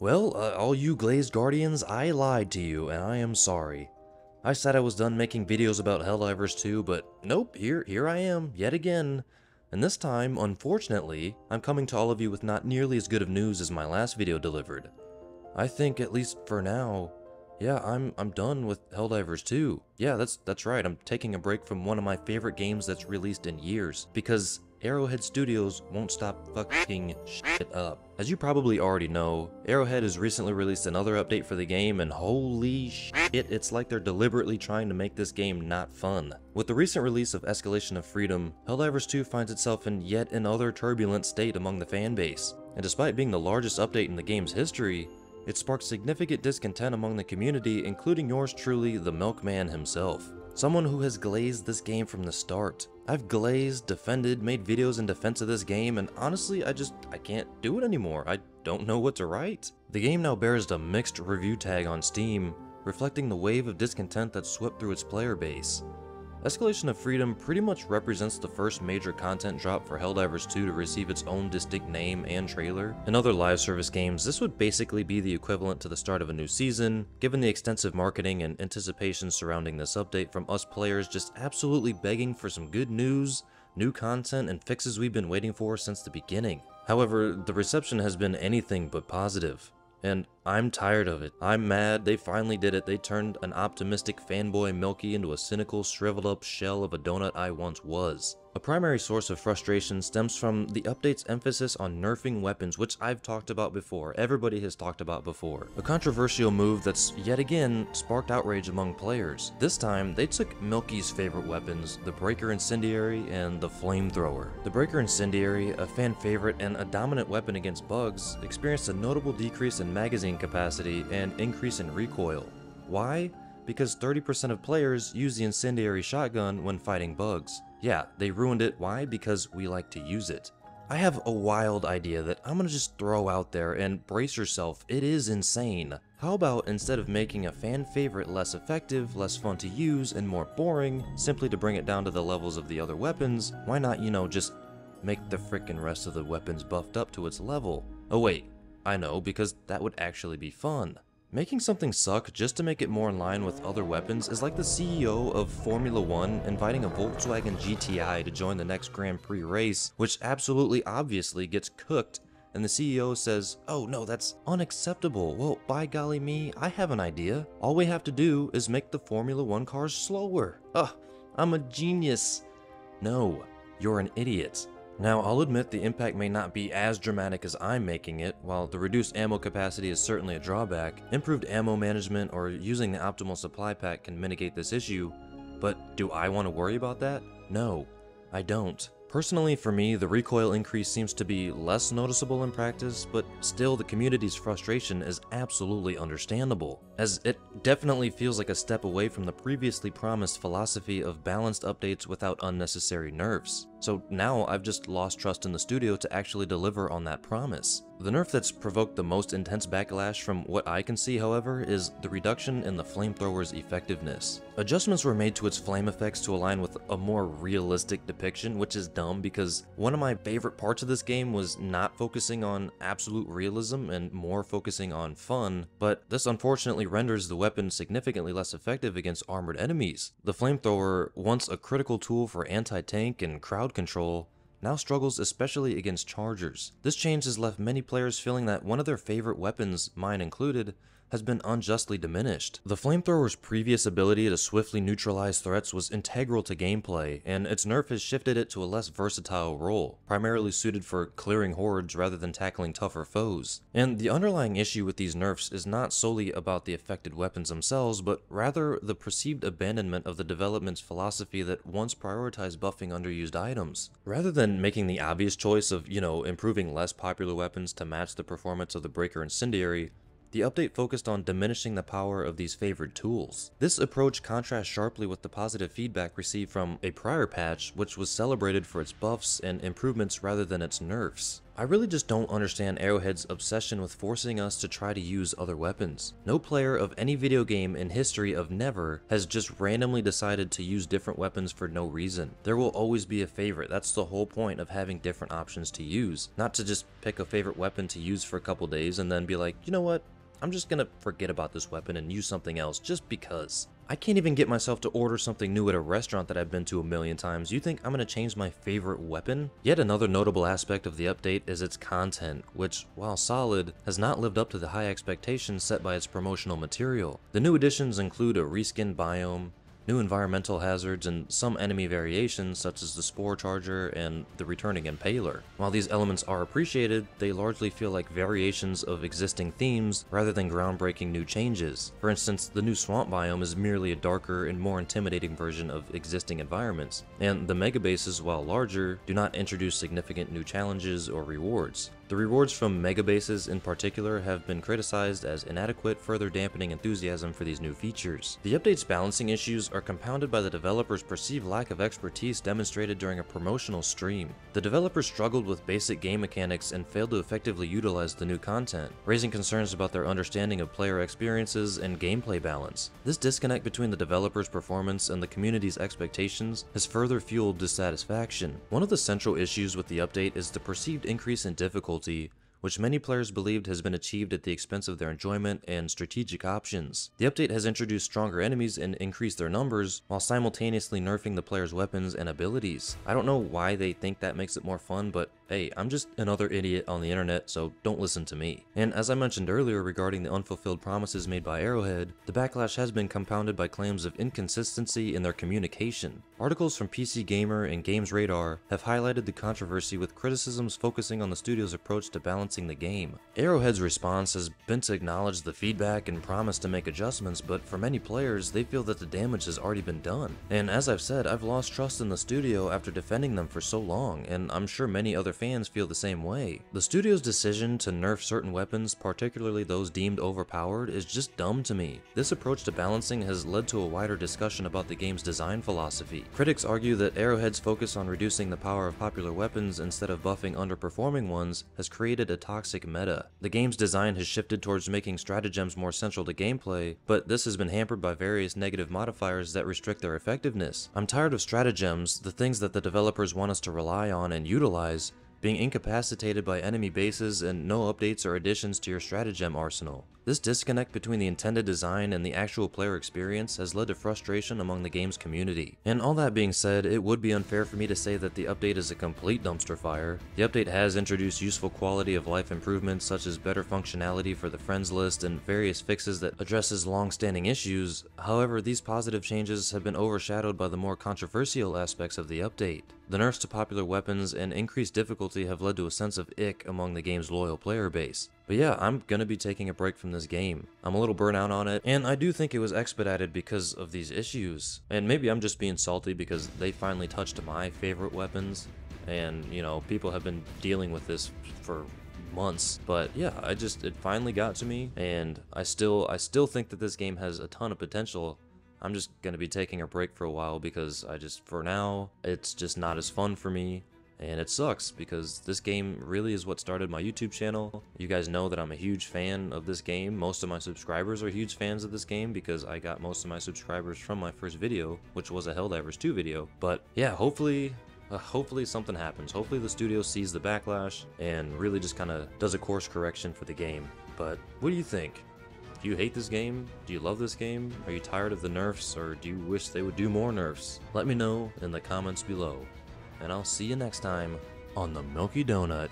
Well, all you glazed guardians, I lied to you, and I am sorry. I said I was done making videos about Helldivers 2, but nope, here I am, yet again. And this time, unfortunately, I'm coming to all of you with not nearly as good of news as my last video delivered. I think, at least for now, yeah, I'm done with Helldivers 2. Yeah, that's right, I'm taking a break from one of my favorite games that's released in years, because Arrowhead Studios won't stop fucking shit up. As you probably already know, Arrowhead has recently released another update for the game, and holy shit, it's like they're deliberately trying to make this game not fun. With the recent release of Escalation of Freedom, Helldivers 2 finds itself in yet another turbulent state among the fanbase. And despite being the largest update in the game's history, it sparked significant discontent among the community, including yours truly, the Milkman himself. Someone who has glazed this game from the start. I've glazed, defended, made videos in defense of this game, and honestly, I can't do it anymore. I don't know what to write. The game now bears a mixed review tag on Steam, reflecting the wave of discontent that swept through its player base. Escalation of Freedom pretty much represents the first major content drop for Helldivers 2 to receive its own distinct name and trailer. In other live service games, this would basically be the equivalent to the start of a new season, given the extensive marketing and anticipation surrounding this update from us players just absolutely begging for some good news, new content, and fixes we've been waiting for since the beginning. However, the reception has been anything but positive. And I'm tired of it. I'm mad, they finally did it. They turned an optimistic fanboy Milky into a cynical, shriveled up shell of a donut I once was. A primary source of frustration stems from the update's emphasis on nerfing weapons, which I've talked about before, everybody has talked about before. A controversial move that's yet again sparked outrage among players. This time, they took Milky's favorite weapons, the Breaker Incendiary and the Flamethrower. The Breaker Incendiary, a fan favorite and a dominant weapon against bugs, experienced a notable decrease in magazine capacity and increase in recoil. Why? Because 30% of players use the incendiary shotgun when fighting bugs. Yeah, they ruined it. Why? Because we like to use it. I have a wild idea that I'm gonna just throw out there, and brace yourself, it is insane. How about instead of making a fan favorite less effective, less fun to use, and more boring, simply to bring it down to the levels of the other weapons, why not, just make the frickin' rest of the weapons buffed up to its level? Oh wait, I know, because that would actually be fun. Making something suck just to make it more in line with other weapons is like the CEO of Formula 1 inviting a Volkswagen GTI to join the next Grand Prix race, which absolutely obviously gets cooked, and the CEO says, "Oh no, that's unacceptable. Well, by golly me, I have an idea. All we have to do is make the Formula 1 cars slower. Ugh, I'm a genius." No, you're an idiot. Now, I'll admit the impact may not be as dramatic as I'm making it. While the reduced ammo capacity is certainly a drawback, improved ammo management or using the optimal supply pack can mitigate this issue. But do I want to worry about that? No, I don't. Personally, for me, the recoil increase seems to be less noticeable in practice, but still the community's frustration is absolutely understandable, as it definitely feels like a step away from the previously promised philosophy of balanced updates without unnecessary nerfs. So now I've just lost trust in the studio to actually deliver on that promise. The nerf that's provoked the most intense backlash from what I can see, however, is the reduction in the flamethrower's effectiveness. Adjustments were made to its flame effects to align with a more realistic depiction, which is dumb because one of my favorite parts of this game was not focusing on absolute realism and more focusing on fun, but this unfortunately renders the weapon significantly less effective against armored enemies. The flamethrower, once a critical tool for anti-tank and crowd control, now struggles especially against chargers. This change has left many players feeling that one of their favorite weapons, mine included, has been unjustly diminished. The flamethrower's previous ability to swiftly neutralize threats was integral to gameplay, and its nerf has shifted it to a less versatile role, primarily suited for clearing hordes rather than tackling tougher foes. And the underlying issue with these nerfs is not solely about the affected weapons themselves, but rather the perceived abandonment of the development's philosophy that once prioritized buffing underused items. Rather than making the obvious choice of, improving less popular weapons to match the performance of the Breaker Incendiary, the update focused on diminishing the power of these favored tools. This approach contrasts sharply with the positive feedback received from a prior patch, which was celebrated for its buffs and improvements rather than its nerfs. I really just don't understand Arrowhead's obsession with forcing us to try to use other weapons. No player of any video game in history of never has just randomly decided to use different weapons for no reason. There will always be a favorite. That's the whole point of having different options to use. Not to just pick a favorite weapon to use for a couple days and then be like, you know what? I'm just gonna forget about this weapon and use something else just because. I can't even get myself to order something new at a restaurant that I've been to a million times. You think I'm gonna change my favorite weapon? Yet another notable aspect of the update is its content, which, while solid, has not lived up to the high expectations set by its promotional material. The new additions include a reskinned biome, new environmental hazards, and some enemy variations such as the Spore Charger and the returning Impaler. While these elements are appreciated, they largely feel like variations of existing themes rather than groundbreaking new changes. For instance, the new Swamp Biome is merely a darker and more intimidating version of existing environments, and the Mega Bases, while larger, do not introduce significant new challenges or rewards. The rewards from Mega Bases in particular have been criticized as inadequate, further dampening enthusiasm for these new features. The update's balancing issues are compounded by the developers' perceived lack of expertise demonstrated during a promotional stream. The developers struggled with basic game mechanics and failed to effectively utilize the new content, raising concerns about their understanding of player experiences and gameplay balance. This disconnect between the developers' performance and the community's expectations has further fueled dissatisfaction. One of the central issues with the update is the perceived increase in difficulty, which many players believed has been achieved at the expense of their enjoyment and strategic options. The update has introduced stronger enemies and increased their numbers, while simultaneously nerfing the player's weapons and abilities. I don't know why they think that makes it more fun, but hey, I'm just another idiot on the internet, so don't listen to me. And as I mentioned earlier regarding the unfulfilled promises made by Arrowhead, the backlash has been compounded by claims of inconsistency in their communication. Articles from PC Gamer and Games Radar have highlighted the controversy, with criticisms focusing on the studio's approach to balancing the game. Arrowhead's response has been to acknowledge the feedback and promise to make adjustments, but for many players, they feel that the damage has already been done. And as I've said, I've lost trust in the studio after defending them for so long, and I'm sure many other fans feel the same way. The studio's decision to nerf certain weapons, particularly those deemed overpowered, is just dumb to me. This approach to balancing has led to a wider discussion about the game's design philosophy. Critics argue that Arrowhead's focus on reducing the power of popular weapons instead of buffing underperforming ones has created a toxic meta. The game's design has shifted towards making stratagems more central to gameplay, but this has been hampered by various negative modifiers that restrict their effectiveness. I'm tired of stratagems, the things that the developers want us to rely on and utilize, being incapacitated by enemy bases and no updates or additions to your stratagem arsenal. This disconnect between the intended design and the actual player experience has led to frustration among the game's community. And all that being said, it would be unfair for me to say that the update is a complete dumpster fire. The update has introduced useful quality of life improvements such as better functionality for the friends list and various fixes that addresses long-standing issues. However, these positive changes have been overshadowed by the more controversial aspects of the update. The nerfs to popular weapons and increased difficulty have led to a sense of ick among the game's loyal player base. But yeah, I'm gonna be taking a break from this game. I'm a little burnt out on it, and I do think it was expedited because of these issues. And maybe I'm just being salty because they finally touched my favorite weapons, and you know, people have been dealing with this for months. But yeah, it finally got to me, and I still think that this game has a ton of potential. I'm just gonna be taking a break for a while because for now, it's just not as fun for me. And it sucks because this game really is what started my YouTube channel. You guys know that I'm a huge fan of this game. Most of my subscribers are huge fans of this game because I got most of my subscribers from my first video, which was a Helldivers 2 video. But yeah, hopefully something happens. Hopefully the studio sees the backlash and really just kind of does a course correction for the game. But what do you think? Do you hate this game? Do you love this game? Are you tired of the nerfs, or do you wish they would do more nerfs? Let me know in the comments below. And I'll see you next time on the Milky Donut.